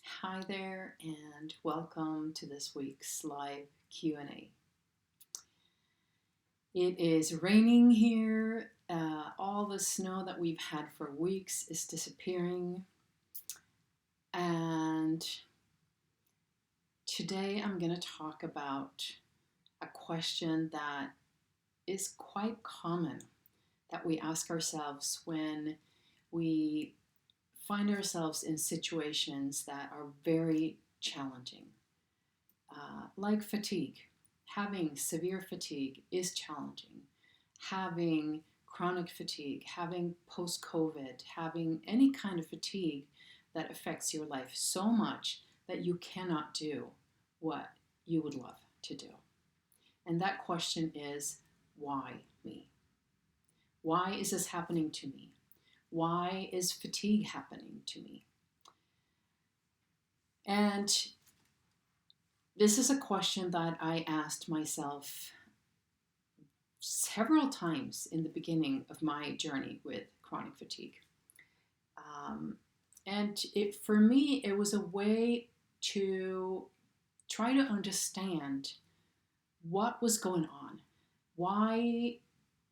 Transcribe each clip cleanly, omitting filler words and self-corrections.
Hi there, and welcome to this week's live Q&A. It is raining here. All the snow that we've had for weeks is disappearing. And today I'm going to talk about a question that is quite common that we ask ourselves when we find ourselves in situations that are very challenging, like fatigue. Having severe fatigue is challenging. Having chronic fatigue, having post COVID, having any kind of fatigue that affects your life so much that you cannot do what you would love to do. And that question is, why me? Why is this happening to me? Why is fatigue happening to me? And this is a question that I asked myself several times in the beginning of my journey with chronic fatigue. For me, it was a way to try to understand what was going on. Why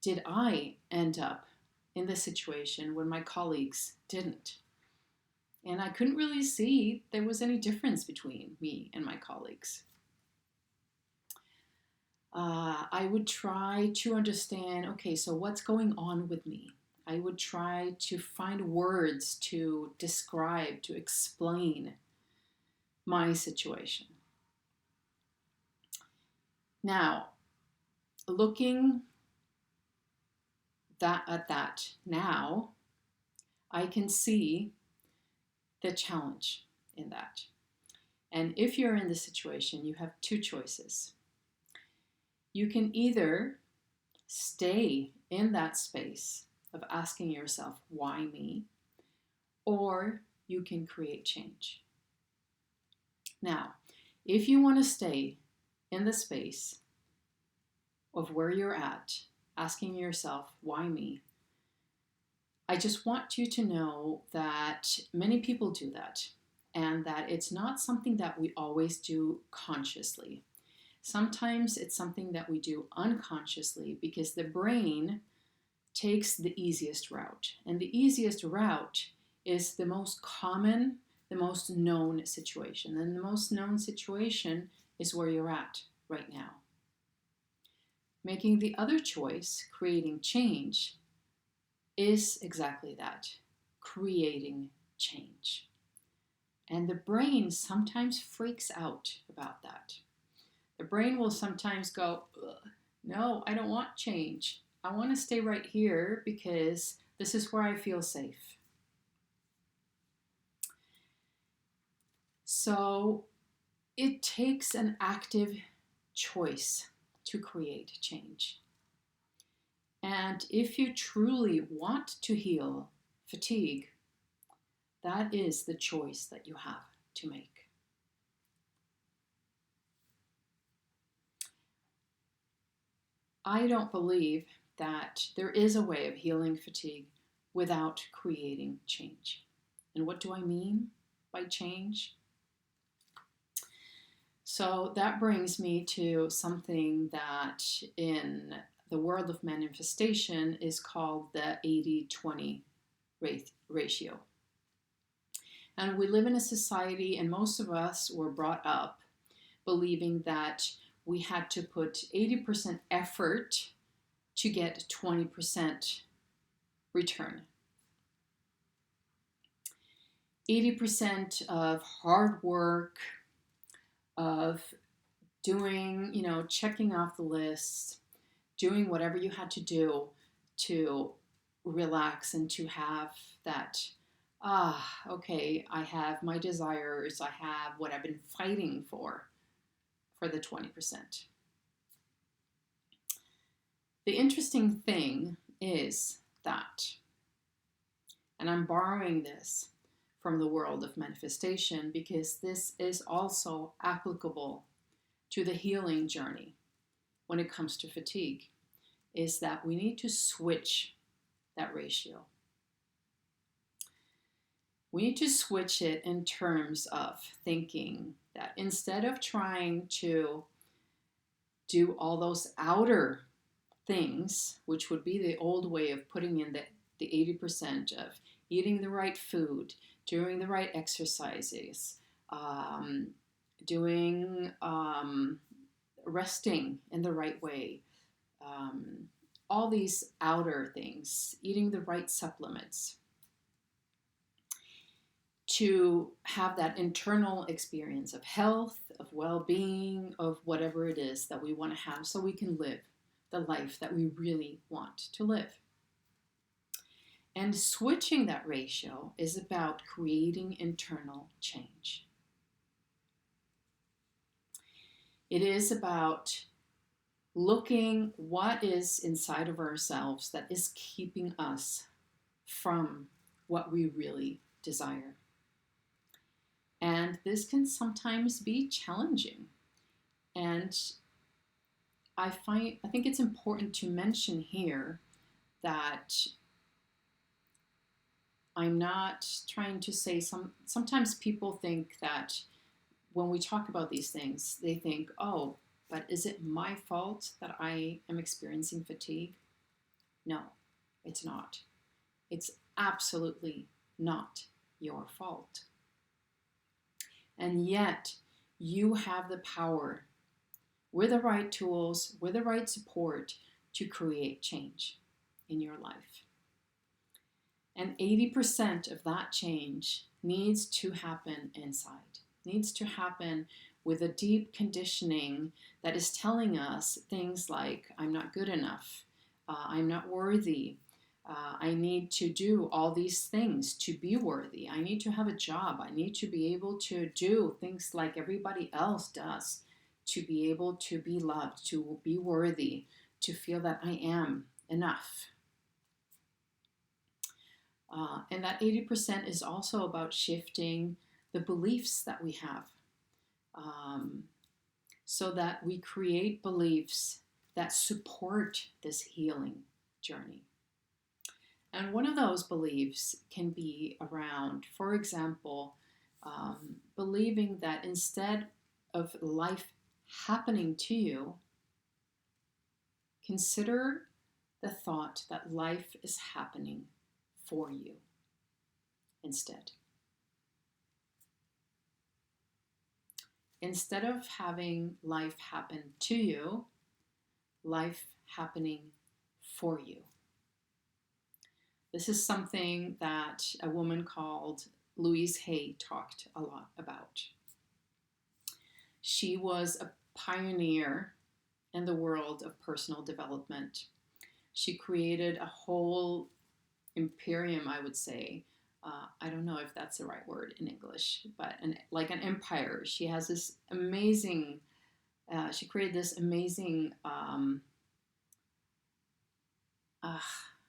did I end up in this situation when my colleagues didn't? And I couldn't really see there was any difference between me and my colleagues. I would try to understand, okay, so what's going on with me? I would try to find words to describe, to explain my situation. Now, looking at that now, I can see the challenge in that. And if you're in this situation, you have two choices. You can either stay in that space of asking yourself, why me? Or you can create change. Now, if you want to stay in the space of where you're at, asking yourself, why me? I just want you to know that many people do that, and that it's not something that we always do consciously. Sometimes it's something that we do unconsciously because the brain takes the easiest route. And the easiest route is the most common, the most known situation. And the most known situation is where you're at right now. Making the other choice, creating change, is exactly that, creating change. And the brain sometimes freaks out about that. The brain will sometimes go, no, I don't want change. I want to stay right here because this is where I feel safe. So it takes an active choice to create change. And if you truly want to heal fatigue, that is the choice that you have to make. I don't believe that there is a way of healing fatigue without creating change. And what do I mean by change? So that brings me to something that in the world of manifestation is called the 80-20 ratio. And we live in a society, and most of us were brought up believing that we had to put 80% effort to get 20% return. 80% of hard work, of doing, checking off the list, doing whatever you had to do to relax and to have that, okay, I have my desires, I have what I've been fighting for the 20%. The interesting thing is that, and I'm borrowing this from the world of manifestation because this is also applicable to the healing journey when it comes to fatigue, is that we need to switch that ratio. We need to switch it in terms of thinking that instead of trying to do all those outer things, which would be the old way of putting in the 80% of eating the right food, doing the right exercises, doing resting in the right way, all these outer things, eating the right supplements, to have that internal experience of health, of well-being, of whatever it is that we want to have so we can live the life that we really want to live. And switching that ratio is about creating internal change. It is about looking what is inside of ourselves that is keeping us from what we really desire. And this can sometimes be challenging. And I think it's important to mention here that I'm not trying to say sometimes people think that when we talk about these things, they think, oh, but is it my fault that I am experiencing fatigue? No, it's not. It's absolutely not your fault. And yet, you have the power, with the right tools, with the right support, to create change in your life. And 80% of that change needs to happen inside, needs to happen with a deep conditioning that is telling us things like, I'm not good enough, I'm not worthy, I need to do all these things to be worthy, I need to have a job, I need to be able to do things like everybody else does, to be able to be loved, to be worthy, to feel that I am enough. And that 80% is also about shifting the beliefs that we have, so that we create beliefs that support this healing journey. And one of those beliefs can be around, for example, believing that instead of life happening to you, consider the thought that life is happening for you instead. Instead of having life happen to you, life happening for you. This is something that a woman called Louise Hay talked a lot about. She was a pioneer in the world of personal development. She created a whole imperium, I would say. I don't know if that's the right word in English, but like an empire. She has this amazing, she created this amazing,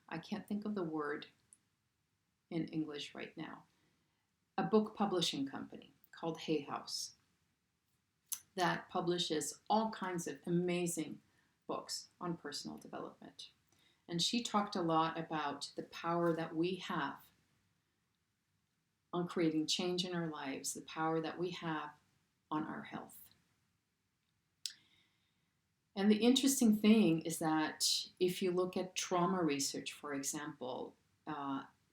I can't think of the word in English right now, a book publishing company called Hay House that publishes all kinds of amazing books on personal development. And she talked a lot about the power that we have on creating change in our lives, the power that we have on our health. And the interesting thing is that if you look at trauma research, for example,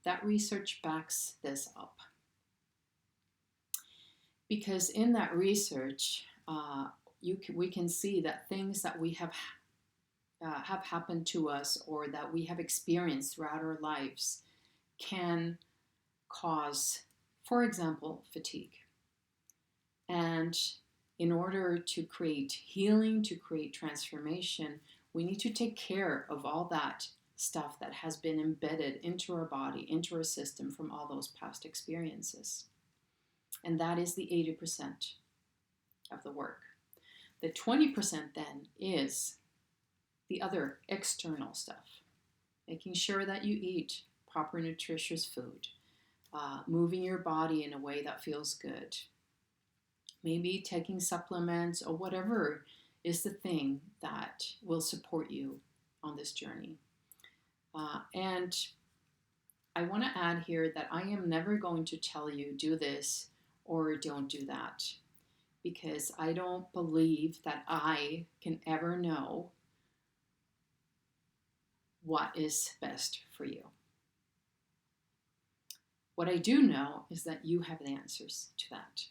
that research backs this up. Because in that research, we can see that things that we have happened to us or that we have experienced throughout our lives can cause, for example, fatigue. And in order to create healing, to create transformation, we need to take care of all that stuff that has been embedded into our body, into our system from all those past experiences. And that is the 80% of the work. The 20% then is the other external stuff. Making sure that you eat proper nutritious food, moving your body in a way that feels good, maybe taking supplements or whatever is the thing that will support you on this journey. And I want to add here that I am never going to tell you do this or don't do that, because I don't believe that I can ever know what is best for you. What I do know is that you have the answers to that.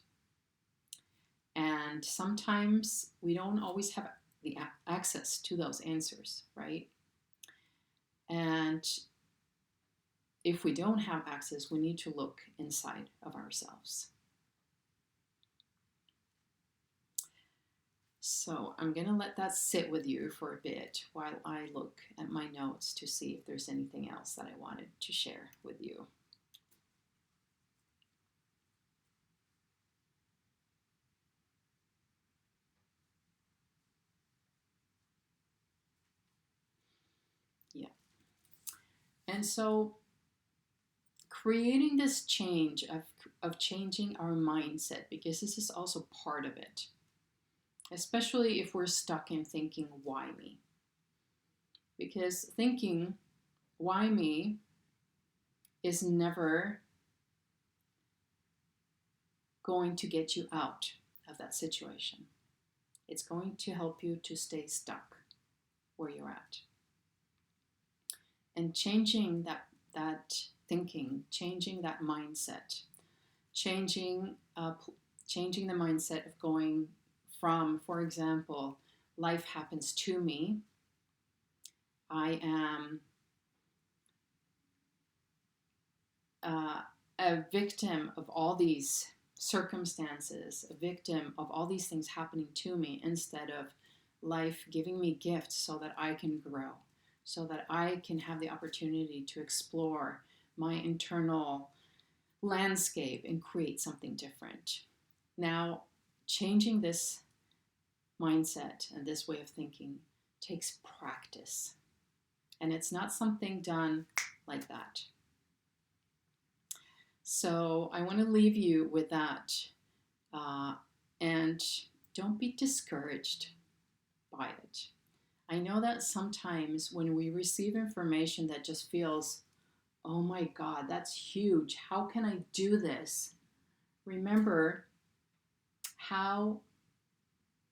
And sometimes we don't always have the access to those answers, right? And if we don't have access, we need to look inside of ourselves. So I'm going to let that sit with you for a bit while I look at my notes to see if there's anything else that I wanted to share with you. Yeah. And so creating this change of changing our mindset, because this is also part of it, especially if we're stuck in thinking, why me? Because thinking, why me, is never going to get you out of that situation. It's going to help you to stay stuck where you're at. And changing that thinking, changing that mindset, changing the mindset of going from, for example, life happens to me. I am a victim of all these circumstances, a victim of all these things happening to me, instead of life giving me gifts so that I can grow, so that I can have the opportunity to explore my internal landscape and create something different. Now, changing this mindset and this way of thinking takes practice. And it's not something done like that. So I want to leave you with that. And don't be discouraged by it. I know that sometimes when we receive information that just feels, oh my God, that's huge. How can I do this? Remember how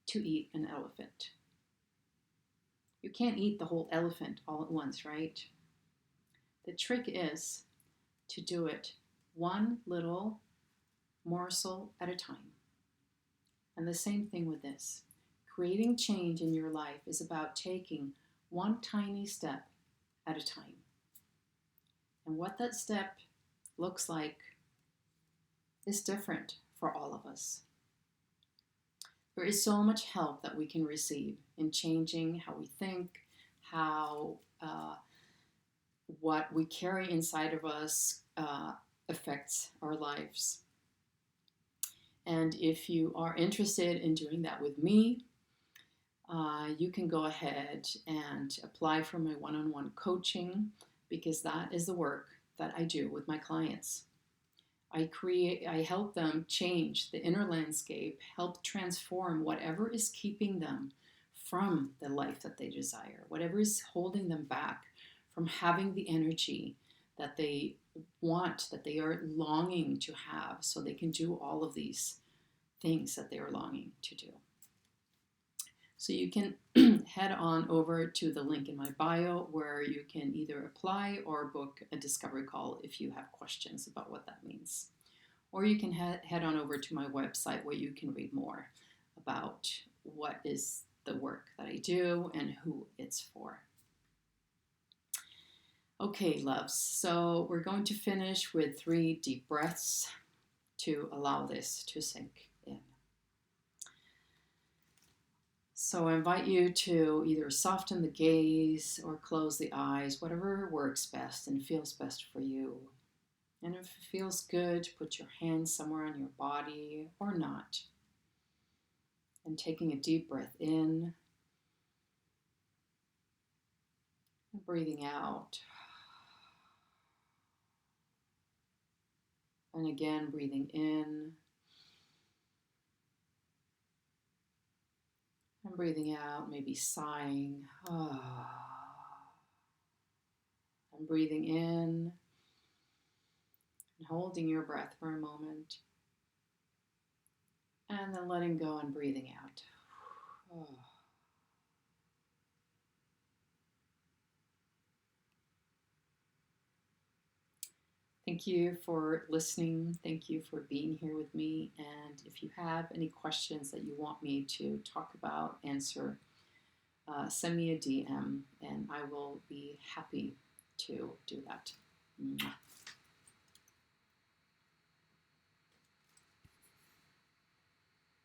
to eat an elephant. You can't eat the whole elephant all at once, right? The trick is to do it one little morsel at a time. And the same thing with this. Creating change in your life is about taking one tiny step at a time. And what that step looks like is different for all of us. There is so much help that we can receive in changing how we think, how what we carry inside of us affects our lives. And if you are interested in doing that with me, you can go ahead and apply for my one-on-one coaching, because that is the work that I do with my clients. I help them change the inner landscape, help transform whatever is keeping them from the life that they desire, whatever is holding them back from having the energy that they want, that they are longing to have, so they can do all of these things that they are longing to do. So you can head on over to the link in my bio, where you can either apply or book a discovery call if you have questions about what that means. Or you can head on over to my website, where you can read more about what is the work that I do and who it's for. Okay, loves, so we're going to finish with 3 deep breaths to allow this to sink in. So I invite you to either soften the gaze or close the eyes, whatever works best and feels best for you. And if it feels good, put your hands somewhere on your body or not. And taking a deep breath in and breathing out. And again, breathing in and breathing out, maybe sighing. And breathing in And holding your breath for a moment. And then letting go and breathing out. Oh. Thank you for listening. Thank you for being here with me. And if you have any questions that you want me to talk about, answer, send me a DM and I will be happy to do that. Mwah.